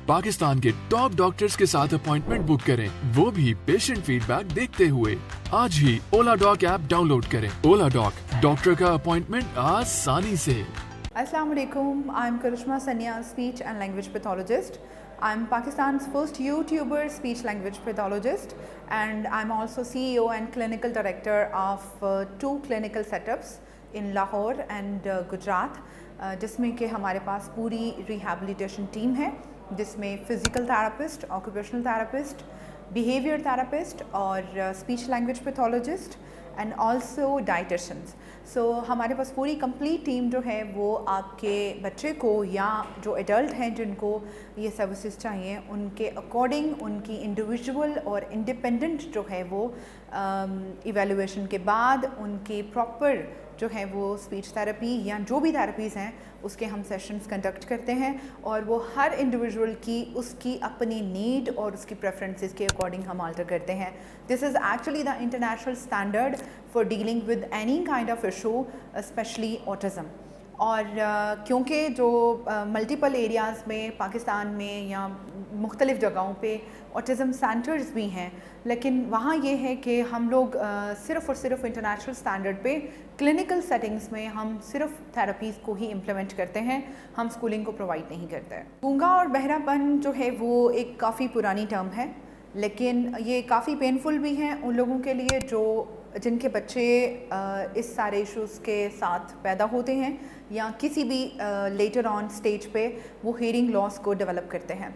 पाकिस्तान के top doctors के साथ अपॉइंटमेंट बुक करें, वो भी पेशेंट फीडबैक देखते हुए। आज ही ओला डॉक ऐप डाउनलोड करें। ओला डॉक, डॉक्टर का अपॉइंटमेंट आसानी से। Assalamu alaikum. I'm Karishma Sanya, speech and language pathologist. I'm Pakistan's first YouTuber speech language pathologist, and I'm also CEO and clinical director of two clinical setups in Lahore and Gujarat, जिसमें कि हमारे पास पूरी rehabilitation team है, जिसमें physical therapist, occupational therapist, behavior therapist और speech language pathologist and also dietitians. So हमारे पास पूरी कंप्लीट टीम जो है वो आपके बच्चे को या जो एडल्ट हैं जिनको ये सर्विसेज चाहिए उनके अकॉर्डिंग उनकी इंडिविजुअल और इंडिपेंडेंट जो है वो इवैल्यूएशन के बाद उनकी प्रॉपर जो है वो स्पीच थेरेपी या जो भी थेरेपीज़ हैं उसके हम सेशंस कंडक्ट करते हैं और वो हर इंडिविजुअल की उसकी अपनी नीड और उसकी प्रेफरेंसेस के अकॉर्डिंग हम आल्टर करते हैं। This is actually the international standard for dealing with any kind of issue, specially autism. और क्योंकि जो मल्टीपल एरियाज़ में पाकिस्तान में या मुख्तलिफ़ जगहों पे ऑटिज़म सेंटर्स भी हैं, लेकिन वहाँ ये है कि हम लोग सिर्फ़ और सिर्फ इंटरनेशनल स्टैंडर्ड पे क्लिनिकल सेटिंग्स में हम सिर्फ थेरेपीज़ को ही इम्प्लीमेंट करते हैं, हम स्कूलिंग को प्रोवाइड नहीं करते हैं। गूंगा और बहरापन जो है वो एक काफ़ी पुरानी टर्म है, लेकिन ये काफ़ी पेनफुल भी हैं उन लोगों के लिए जिनके बच्चे इस सारे इश्यूज़ के साथ पैदा होते हैं या किसी भी लेटर ऑन स्टेज पे वो हियरिंग लॉस को डेवलप करते हैं।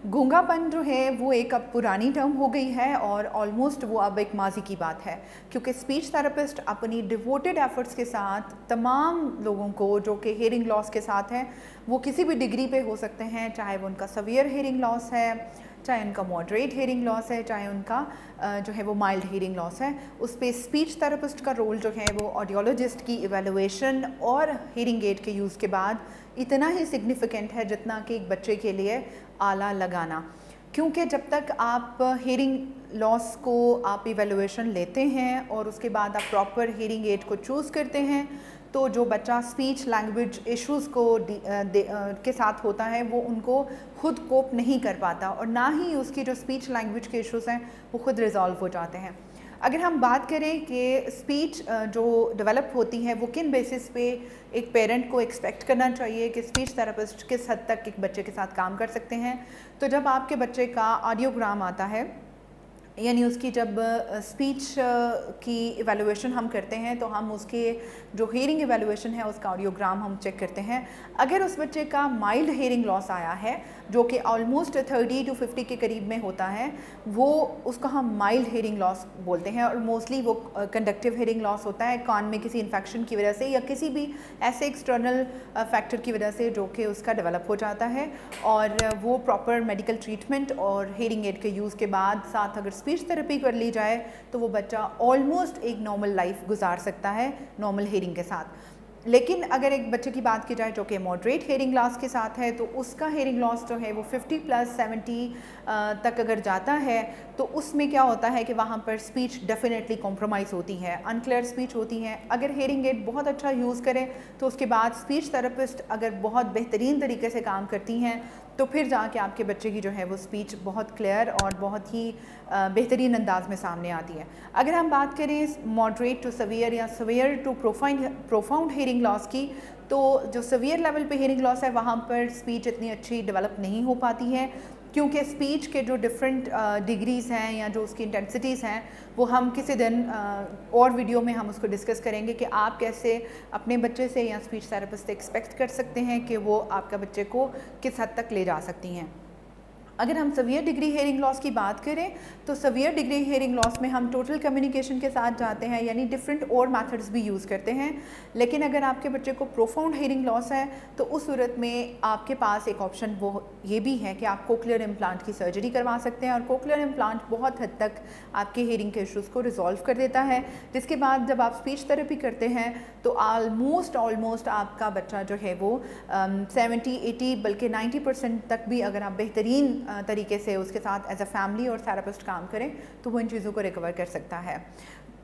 गूंगापन जो है वो एक अब पुरानी टर्म हो गई है और ऑलमोस्ट वो अब एक माजी की बात है, क्योंकि स्पीच थेरेपिस्ट अपनी डिवोटेड एफर्ट्स के साथ तमाम लोगों को जो कि हियरिंग लॉस के साथ हैं, वो किसी भी डिग्री पे हो सकते हैं, चाहे वो उनका सवियर हियरिंग लॉस है, चाहे उनका मॉडरेट हियरिंग लॉस है, चाहे उनका जो है वो माइल्ड हियरिंग लॉस है, उस पर स्पीच थेरेपिस्ट का रोल जो है वो ऑडियोलॉजिस्ट की इवैल्यूएशन और हियरिंग एड के यूज़ के बाद इतना ही सिग्निफिकेंट है जितना कि एक बच्चे के लिए आला लगाना। क्योंकि जब तक आप हियरिंग लॉस को आप इवैल्यूएशन लेते हैं और उसके बाद आप प्रॉपर हियरिंग एड को चूज़ करते हैं, तो जो बच्चा स्पीच लैंग्वेज इश्यूज़ को के साथ होता है वो उनको खुद कोप नहीं कर पाता और ना ही उसकी जो स्पीच लैंग्वेज के इश्यूज़ हैं वो खुद रिजॉल्व हो जाते हैं। अगर हम बात करें कि स्पीच जो डेवलप होती है वो किन बेसिस पे एक पेरेंट को एक्सपेक्ट करना चाहिए कि स्पीच थेरेपिस्ट किस हद तक एक बच्चे के साथ काम कर सकते हैं, तो जब आपके बच्चे का ऑडियोग्राम आता है, यानी उसकी जब स्पीच की इवैल्यूएशन हम करते हैं तो हम उसके जो हियरिंग इवैल्यूएशन है उसका ऑडियोग्राम हम चेक करते हैं। अगर उस बच्चे का माइल्ड हियरिंग लॉस आया है जो कि ऑलमोस्ट 30 to 50 के करीब में होता है, वो उसको हम माइल्ड हियरिंग लॉस बोलते हैं और मोस्टली वो कंडक्टिव हियरिंग लॉस होता है कान में किसी इन्फेक्शन की वजह से या किसी भी ऐसे एक्सटर्नल फैक्टर की वजह से जो कि उसका डेवलप हो जाता है और वो प्रॉपर मेडिकल ट्रीटमेंट और हियरिंग एड के यूज़ के बाद साथ अगर स्पीच थेरेपी कर ली जाए तो वो बच्चा ऑलमोस्ट एक नॉर्मल लाइफ गुजार सकता है नॉर्मल हियरिंग के साथ। लेकिन अगर एक बच्चे की बात की जाए जो कि मॉडरेट हियरिंग लॉस के साथ है तो उसका हियरिंग लॉस जो है वो 50+70 तक अगर जाता है तो उसमें क्या होता है कि वहाँ पर स्पीच डेफिनेटली कॉम्प्रोमाइज़ होती है, अनक्लियर स्पीच होती है। अगर हियरिंग एड बहुत अच्छा यूज़ करें तो उसके बाद स्पीच थेरेपिस्ट अगर बहुत बेहतरीन तरीके से काम करती हैं तो फिर जाके आपके बच्चे की जो है वो स्पीच बहुत क्लियर और बहुत ही बेहतरीन अंदाज में सामने आती है। अगर हम बात करें मॉडरेट टू सवियर या severe to profound hearing loss की, तो जो सवियर लेवल पे हियरिंग लॉस है वहाँ पर स्पीच इतनी अच्छी डेवलप नहीं हो पाती है, क्योंकि स्पीच के जो डिफरेंट डिग्रीज़ हैं या जो उसकी इंटेंसिटीज़ हैं वो हम किसी दिन और वीडियो में हम उसको डिस्कस करेंगे कि आप कैसे अपने बच्चे से या स्पीच थेरेपिस्ट से एक्सपेक्ट कर सकते हैं कि वो आपका बच्चे को किस हद तक ले जा सकती हैं। अगर हम सवियर डिग्री हियरिंग लॉस की बात करें तो सवियर डिग्री हियरिंग लॉस में हम टोटल कम्युनिकेशन के साथ जाते हैं, यानी डिफरेंट और मेथड्स भी यूज़ करते हैं। लेकिन अगर आपके बच्चे को प्रोफाउंड हियरिंग लॉस है तो उस सूरत में आपके पास एक ऑप्शन वो ये भी है कि आप कोक्लियर इम्प्लांट की सर्जरी करवा सकते हैं और कोक्लियर इम्प्लांट बहुत हद तक आपके हियरिंग के इश्यूज़ को रिजॉल्व कर देता है, जिसके बाद जब आप स्पीच थेरेपी करते हैं तो ऑलमोस्ट आपका बच्चा जो है वो 70-80 बल्कि 90% तक भी अगर आप बेहतरीन तरीके से उसके साथ एज अ फैमिली और थेरेपिस्ट काम करें तो वो इन चीज़ों को रिकवर कर सकता है।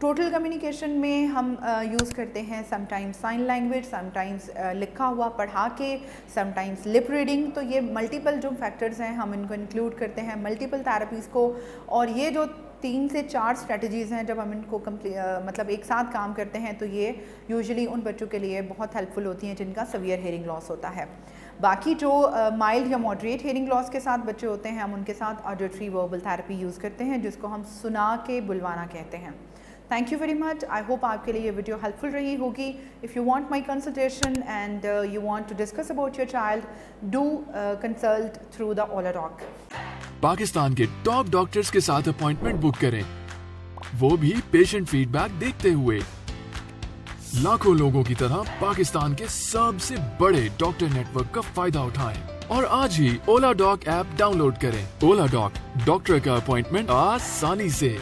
टोटल कम्युनिकेशन में हम यूज़ करते हैं समटाइम्स साइन लैंग्वेज, समटाइम्स लिखा हुआ पढ़ा के, समटाइम्स लिप रीडिंग। तो ये मल्टीपल जो फैक्टर्स हैं हम इनको इंक्लूड करते हैं मल्टीपल थेरेपीज़ को। और ये जो 3 से 4 स्ट्रेटजीज़ हैं जब हम इनको मतलब एक साथ काम करते हैं तो ये यूजुअली उन बच्चों के लिए बहुत हेल्पफुल होती हैं जिनका सीवियर हेयरिंग लॉस होता है। बाकी जो माइल्ड या मॉडरेट हेयरिंग लॉस के साथ बच्चे होते हैं हम उनके साथ ऑडिटरी वर्बल थेरेपी यूज़ करते हैं जिसको हम सुना के बुलवाना कहते हैं। Thank you very much. I hope आपके लिए ये वीडियो हेल्पफुल रही होगी। If you want my consultation and you want to discuss about your child, do consult through the Oladoc. Pakistan के टॉप डॉक्टर्स के साथ अपॉइंटमेंट बुक करें, वो भी पेशेंट फीडबैक देखते हुए। लाखों लोगों की तरह पाकिस्तान के सबसे बड़े डॉक्टर नेटवर्क का फायदा उठाएं और आज ही ओला डॉक ऐप डाउनलोड करें। ओला डॉक, डॉक्टर का अपॉइंटमेंट आसानी से।